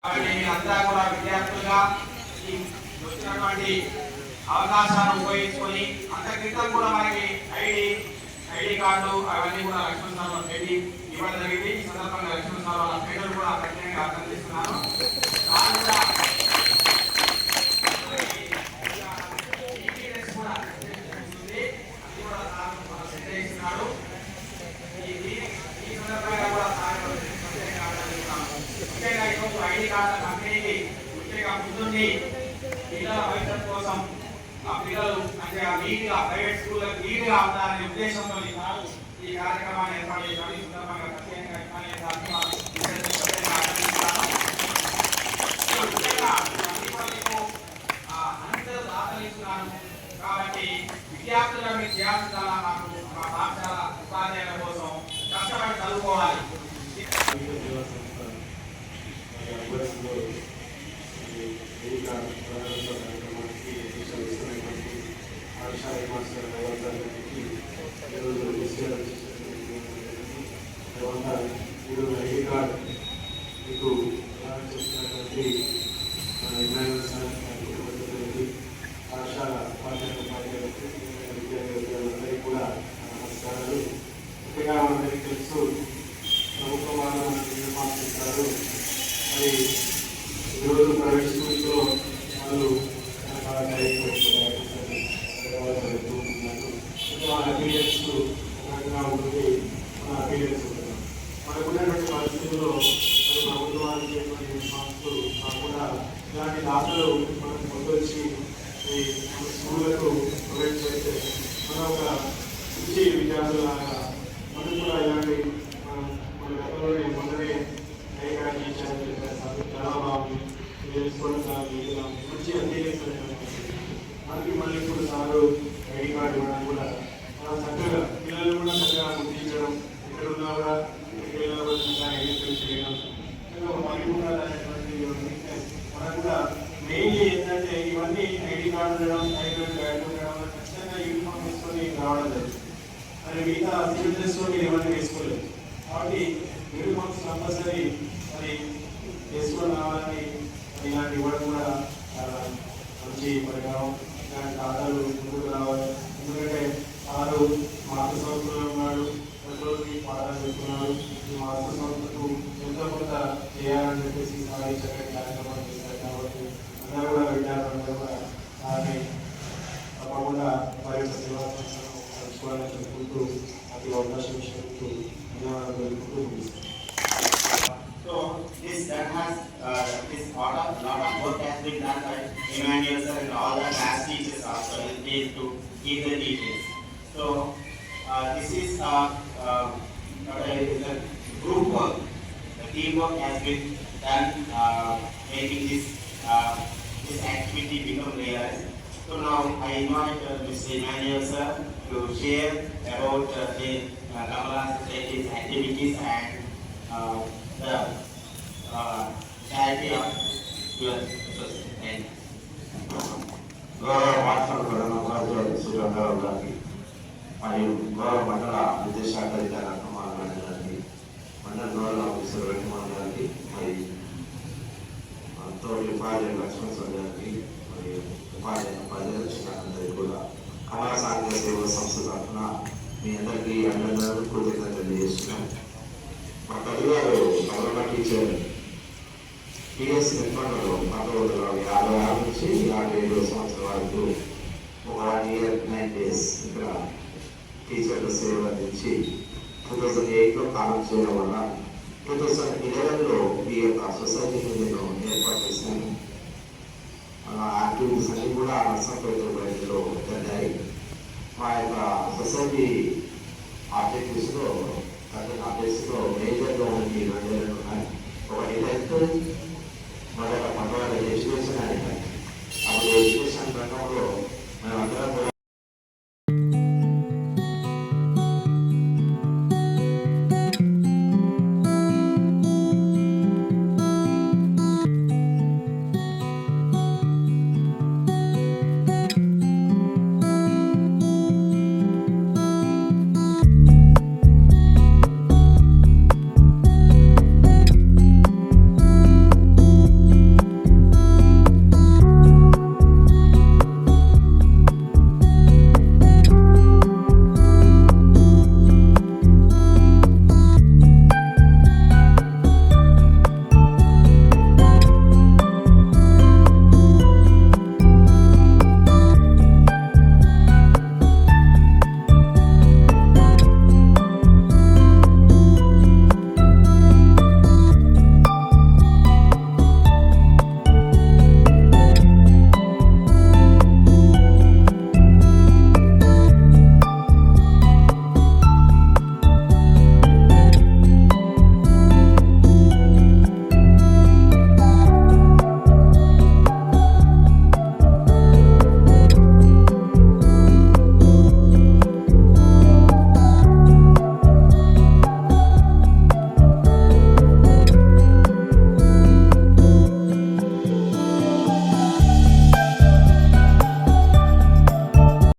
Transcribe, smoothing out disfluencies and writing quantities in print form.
అంతా కూడా విద్యార్థులుగా ఈ వచ్చినటువంటి అవకాశాలను ఉపయోగించుకొని అంత క్రితం కూడా మనకి ఐడి కార్డు అవన్నీ కూడా లక్ష్మణ్ సార్ పెట్టి ఇవ్వడం జరిగింది. ఈ సందర్భంగా లక్ష్మణ్ సార్ వాళ్ళ పేర్లు కూడా ప్రత్యేకంగా అభినందిస్తున్నాను. ఐడి కార్డు కంపెనీకి ముఖ్యంగా ముందుండి పిల్లల భవిష్యత్తు కోసం ఆ పిల్లలు అంటే ఆ నీట్గా ప్రైవేట్ స్కూళ్ళకి నీట్గా ఉండాలనే ఉద్దేశంతో ఈ కార్యక్రమాన్ని ఏర్పాటు చేశారు. ఈ సందర్భంగా ప్రత్యేకంగా అందరూ దాఖలిస్తున్నారు కాబట్టి విద్యార్థులుగా మీరు చేయాల్సిందల్లా మాకు మా పాఠశాల ఉపాధ్యాయుల కోసం కష్టపడి చదువుకోవాలి. పాఠశాల విద్యార్థులందరికీ కూడా నమస్కారాలు. ముఖ్యంగా మనందరికీ తెలుసు ప్రభుత్వం వాళ్ళు మనకు పంపిస్తారు. మరి ఈరోజు ప్రైవేట్ స్కూల్స్లో వాళ్ళు వాళ్ళ అపీరియన్స్ రకంగా ఉంటుంది, మన అపీరియన్స్ ఉంటుంది. మనకున్నటువంటి పరిస్థితుల్లో ప్రభుత్వానికి మార్క్స్ కాకుండా ఇలాంటి దాఖలు మనకు ముందొచ్చి స్కూళ్ళకు ప్రొవైడ్ చేస్తే మన ఒక మంచి విద్యార్థులాగా మనకు కూడా ఇలాంటి మన గతంలోనే మొన్ననే ఐకార్డు ఇచ్చారని చెప్పారు. చాలా బాగుంది, తెలుసుకోవడం చాలా వీలుగా మంచి అధ్యయనం మనకి మళ్ళీ ఇప్పుడు సారు ఐడి కార్డు ఇవ్వడం కూడా చాలా చక్కగా పిల్లలు కూడా చక్కగా గుర్తించడం, ఎక్కడ ఉన్నా కూడా ఐడెంటిఫై చేయడం మనకి కూడా మనకు కూడా మెయిన్లీ ఏంటంటే ఇవన్నీ ఐడి కార్డు ఉండడం, ఐడి కార్డు ఉండడం ఖచ్చితంగా యూనిఫామ్ వేసుకొని రావడం జరుగుతుంది. మరి మిగతా సివిల్ డ్రెస్లో మీరు ఇవన్నీ వేసుకోలేదు కాబట్టి యూనిఫామ్స్ కంపల్సరీ మరి వేసుకొని రావాలని ఇలాంటి ఇవ్వడం కూడా చాలా మంచి పరిణామం. ఇలాంటి ఖాతాలు ముందుకు రావాలి. ఎందుకంటే వారు మాతృ సంస్థలో ఉన్నాడు, ప్రజలకి పాఠాలు చెప్తున్నాడు. ఈ మాతృ సంస్థకు ఎంతో కొంత చేయాలని చెప్పేసి సారీ చక్కటి కార్యక్రమాలు చేశారు. కాబట్టి అందరూ కూడా విద్యార్థులందరూ కూడా దాన్ని తప్పకుండా వారి యొక్క సేవా సంస్థను కలుసుకోవాలని చెప్పుకుంటూ అది అవకాశం ఇచ్చినందుకు ధన్యవాదాలు తెలుపుకుంటూ ముగిస్తాను. So this lot of work has been done by Emmanuel sir and all the class teachers also to give the details. So this is a group work. The teamwork has been done, making this activity become realized. So now I invite Mr. Emmanuel sir to share about the Kamala Society's activities and the charity of your society. గౌరవ పాఠశాల ప్రధానోపాధ్యాయులు శ్రీరంగారావు గారికి మరియు గౌరవ మండల విద్యాశాఖ అధికారి కుమార్ గారికి, మండల గౌరవ ఆఫీసర్ వెంకటమోహన్ గారికి, మరి తోటి ఉపాధ్యాయులు లక్ష్మణ్ సార్ గారికి, మరియు ఉపాధ్యాయులు అందరికీ కూడా కమల సాంఘిక సేవా సంస్థ తరఫున మీ అందరికీ అందరూ కృతజ్ఞతలు తెలియజేస్తున్నాం. మా తల్లి గారు కమలమ్మ టీచర్ టీఎస్ నిర్మాణంలో 1956 నుంచి 57 సంవత్సరాల వరకు 1 year 9 days ఇక్కడ టీచర్ల సేవలు అందించి 2008లో కాలం చేయడం వల్ల 2011లో ఈ యొక్క సొసైటీని నేను ఏర్పాటు చేశాను. యాక్టివిటీస్ అన్ని కూడా నర్సంపేట బయటలో జరిగాయి. మా యొక్క సొసైటీ ఆబ్జెక్టివ్స్లో మేజర్గా ఉన్న 2 ఉన్నాయి. ఒకటి హెల్త్,